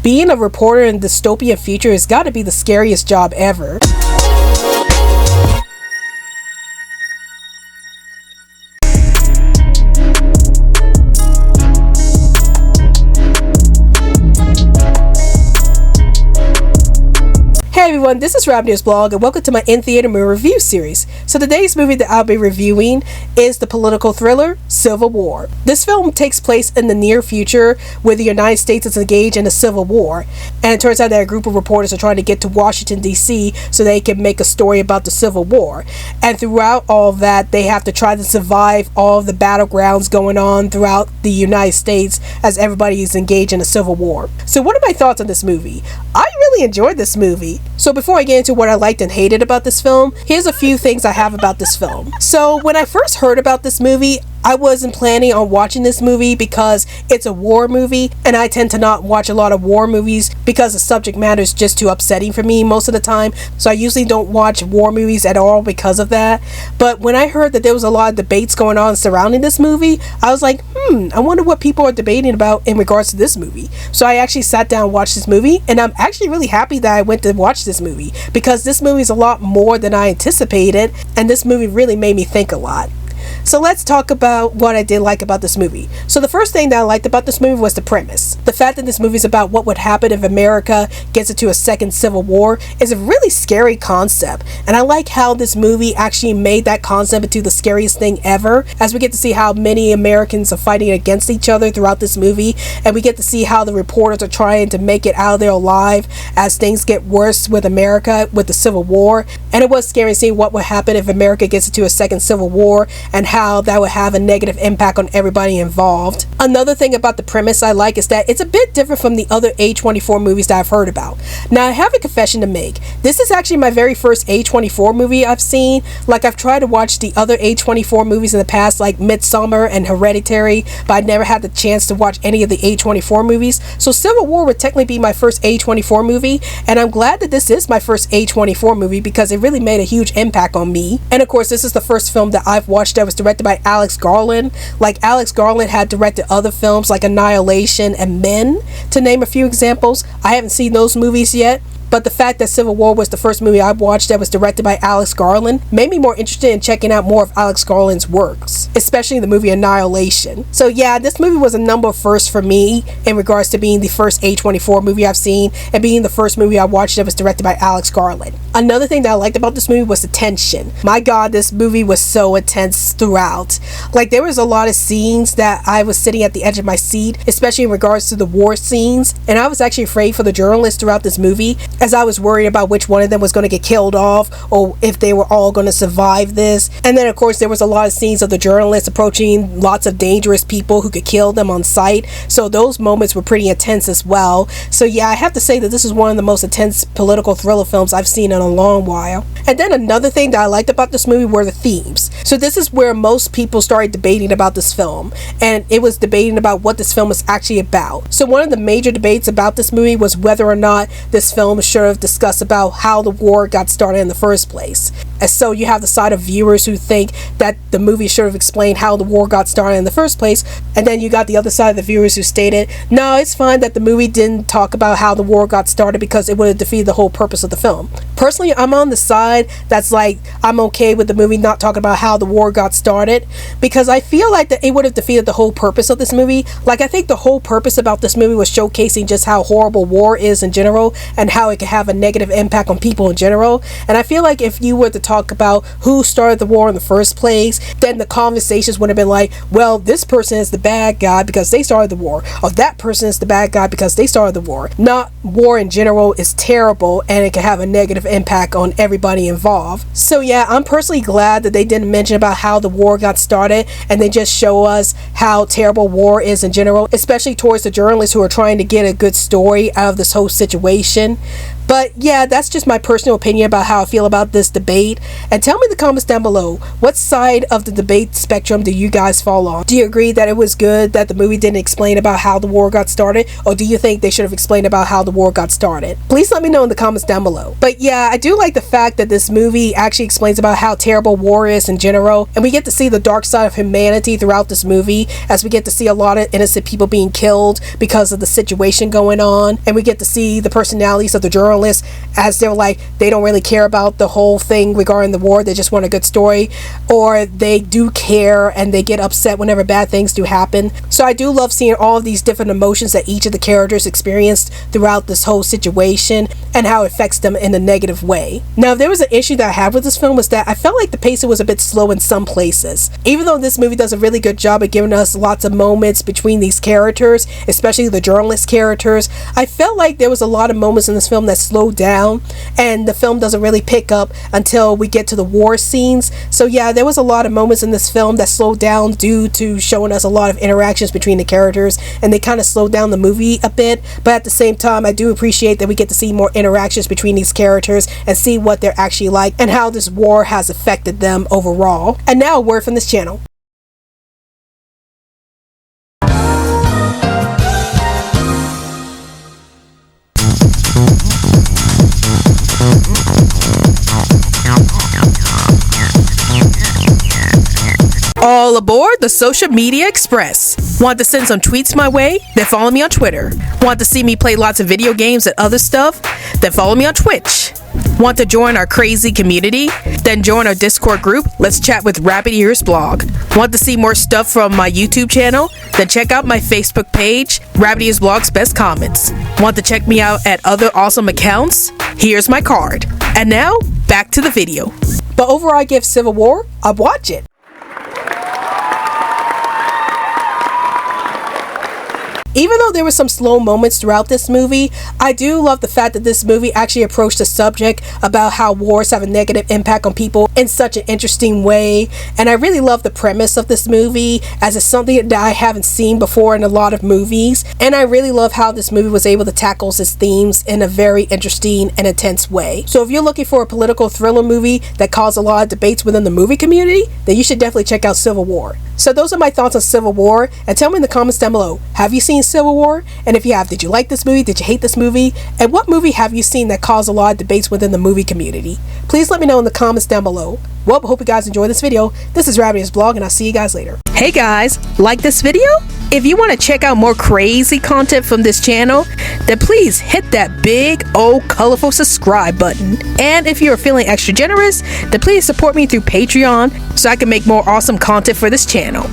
Being a reporter in the dystopian future has got to be the scariest job ever. Hey everyone, this is Rabbitearsblog and welcome to my in-theater movie review series. So today's movie that I'll be reviewing is the political thriller Civil War. This film takes place in the near future where the United States is engaged in a civil war, and it turns out that a group of reporters are trying to get to Washington DC so they can make a story about the Civil War. And throughout all of that, they have to try to survive all of the battlegrounds going on throughout the United States as everybody is engaged in a civil war. So what are my thoughts on this movie? I really enjoyed this movie. So before I get into what I liked and hated about this film, here's a few things I have about this film. So when I first heard about this movie, I wasn't planning on watching this movie because it's a war movie, and I tend to not watch a lot of war movies because the subject matter is just too upsetting for me most of the time. So I usually don't watch war movies at all because of that. But when I heard that there was a lot of debates going on surrounding this movie, I was like, I wonder what people are debating about in regards to this movie. So I actually sat down and watched this movie, and I'm actually really happy that I went to watch this movie because this movie is a lot more than I anticipated, and this movie really made me think a lot. So let's talk about what I did like about this movie. So the first thing that I liked about this movie was the premise. The fact that this movie is about what would happen if America gets into a second civil war is a really scary concept. And I like how this movie actually made that concept into the scariest thing ever, as we get to see how many Americans are fighting against each other throughout this movie, and we get to see how the reporters are trying to make it out of there alive as things get worse with America with the Civil War. And it was scary to see what would happen if America gets into a second civil war and how that would have a negative impact on everybody involved. Another thing about the premise I like is that it's a bit different from the other A24 movies that I've heard about. Now I have a confession to make. This is actually my very first A24 movie I've seen. Like, I've tried to watch the other A24 movies in the past, like Midsommar and Hereditary, but I never had the chance to watch any of the A24 movies. So Civil War would technically be my first A24 movie, and I'm glad that this is my first A24 movie because it really made a huge impact on me. And of course, this is the first film that I've watched that was directed by Alex Garland. Like, Alex Garland had directed other films like Annihilation and Men, to name a few examples. I haven't seen those movies yet, but the fact that Civil War was the first movie I watched that was directed by Alex Garland made me more interested in checking out more of Alex Garland's works, especially the movie Annihilation. So yeah, this movie was a number first for me in regards to being the first A24 movie I've seen and being the first movie I watched that was directed by Alex Garland. Another thing that I liked about this movie was the tension. My god, this movie was so intense throughout. Like, there was a lot of scenes that I was sitting at the edge of my seat, especially in regards to the war scenes, and I was actually afraid for the journalists throughout this movie, as I was worried about which one of them was going to get killed off or if they were all going to survive this. And then of course there was a lot of scenes of the journalists approaching lots of dangerous people who could kill them on sight, so those moments were pretty intense as well. So yeah, I have to say that this is one of the most intense political thriller films I've seen in a long while. And then another thing that I liked about this movie were the themes. So this is where most people started debating about this film, and it was debating about what this film was actually about. So one of the major debates about this movie was whether or not this film should have discussed about how the war got started in the first place. And so you have the side of viewers who think that the movie should have explained how the war got started in the first place, and then you got the other side of the viewers who stated, no, it's fine that the movie didn't talk about how the war got started because it would have defeated the whole purpose of the film. Personally, I'm on the side that's like, I'm okay with the movie not talking about how the war got started, because I feel like that it would have defeated the whole purpose of this movie. Like, I think the whole purpose about this movie was showcasing just how horrible war is in general and how it can have a negative impact on people in general. And I feel like if you were to talk about who started the war in the first place, then the conversations would have been like, well, this person is the bad guy because they started the war, or that person is the bad guy because they started the war. Not war in general is terrible and it can have a negative impact on everybody involved. So yeah, I'm personally glad that they didn't mention about how the war got started, and they just show us how terrible war is in general, especially towards the journalists who are trying to get a good story out of this whole situation. But yeah, that's just my personal opinion about how I feel about this debate. And tell me in the comments down below, what side of the debate spectrum do you guys fall on? Do you agree that it was good that the movie didn't explain about how the war got started? Or do you think they should have explained about how the war got started? Please let me know in the comments down below. But yeah, I do like the fact that this movie actually explains about how terrible war is in general. And we get to see the dark side of humanity throughout this movie, as we get to see a lot of innocent people being killed because of the situation going on. And we get to see the personalities of the journalists as they're like, they don't really care about the whole thing regarding the war, they just want a good story, or they do care and they get upset whenever bad things do happen. So I do love seeing all of these different emotions that each of the characters experienced throughout this whole situation and how it affects them in a negative way. Now, if there was an issue that I had with this film, was that I felt like the pacing was a bit slow in some places. Even though this movie does a really good job of giving us lots of moments between these characters, especially the journalist characters, I felt like there was a lot of moments in this film that slowed down, and the film doesn't really pick up until we get to the war scenes. So yeah, there was a lot of moments in this film that slowed down due to showing us a lot of interactions between the characters, and they kind of slowed down the movie a bit. But at the same time, I do appreciate that we get to see more interactions between these characters and see what they're actually like and how this war has affected them overall. And now a word from this channel. All aboard the Social Media Express. Want to send some tweets my way? Then follow me on Twitter. Want to see me play lots of video games and other stuff? Then follow me on Twitch. Want to join our crazy community? Then join our Discord group. Let's chat with Rabbitearsblog. Want to see more stuff from my YouTube channel? Then check out my Facebook page, Rabbitearsblog's Best Comments. Want to check me out at other awesome accounts? Here's my card. And now, back to the video. But overall, I give Civil War a watch it. Even though there were some slow moments throughout this movie, I do love the fact that this movie actually approached the subject about how wars have a negative impact on people in such an interesting way. And I really love the premise of this movie, as it's something that I haven't seen before in a lot of movies. And I really love how this movie was able to tackle its themes in a very interesting and intense way. So if you're looking for a political thriller movie that caused a lot of debates within the movie community, then you should definitely check out Civil War. So those are my thoughts on Civil War, and tell me in the comments down below, have you seen Civil War? And if you have, did you like this movie? Did you hate this movie? And what movie have you seen that caused a lot of debates within the movie community? Please let me know in the comments down below. Well, I hope you guys enjoyed this video. This is Rabbitearsblog, and I'll see you guys later. Hey guys, like this video? If you want to check out more crazy content from this channel, then please hit that big old colorful subscribe button. And if you're feeling extra generous, then please support me through Patreon so I can make more awesome content for this channel.